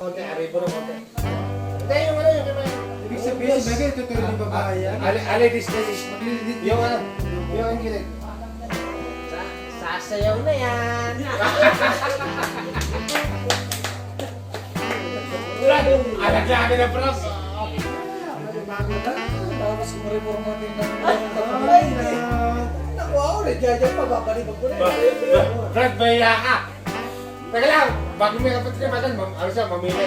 Konti, aribo na konti. Hindi, yung ano, yung Ibig sabihin, si Bagay, tutuloy ng babae yan. Alay, yung ano, yung gilig. Sasayaw na yan. Alagyan na pras. Tapos kung reforma din ng Ay, naku ako, nagjajan pa, babalik ko na. Brad, bahiya ka. Teka lang, bago may kapatid ka matan, ano siya, mamili.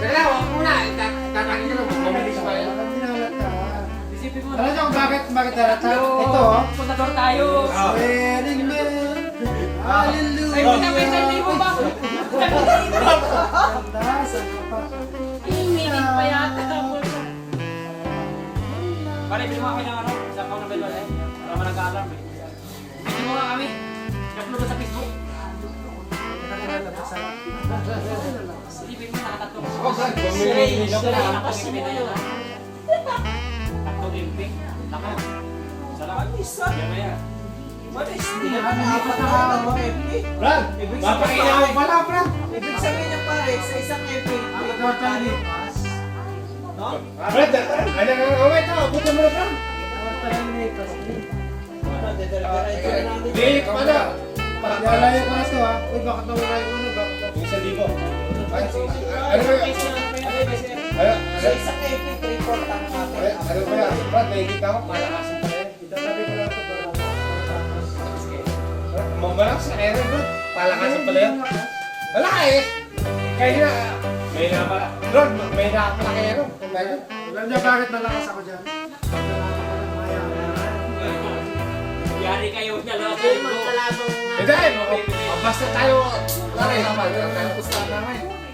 Teka lang, huwag muna, tatangin ka lang, mamili siya pa yan. Isipin mo. Alam niyo kung bakit halata? Ito, oh. Puntador tayo. Wedding bell, Ay, hallelujah. may libo ba? Ganda, sa kapag. Iminig pa yata. Pare, bilhin mo ako ng ano, sa account ng Belwal eh. Para mo nag-aalarm eh. Bilhin mo nga kami. Upload sa Facebook. Isipin mo, nakatatlo. Ako, Brad, mamili lang ka lang. Tatlong imping. Laka. Salamat. Yan na yan. Brad, mapakita mo pala, Brad. Ibig sabihin niya pare, sa isang epic, Brad, ano ito, buto mo na, Brad. Bilik pa na. Lalayo ko na ito, ha. Uy, bakit nawala yung ano? Bakit Yung 1,000. Ay, ano ba yun? sa isang epic, report ang natin. Ano ba yan? Brad, nakikita ko, malakasan pa yan. Itatabi ko lang ito para Mamalakas sa ere, Brad. Palakasan pala yan. Wala eh. Kaya na, may na pala. Lord, may na pala kaya rin. Alam niyo bakit nalakas ako dyan? Kailangan ko ng mayaman. Yari kayo dalawa sa Ay, libo. magkalabang Hindi, basta tayo. Wala rin naman. Pusta namin.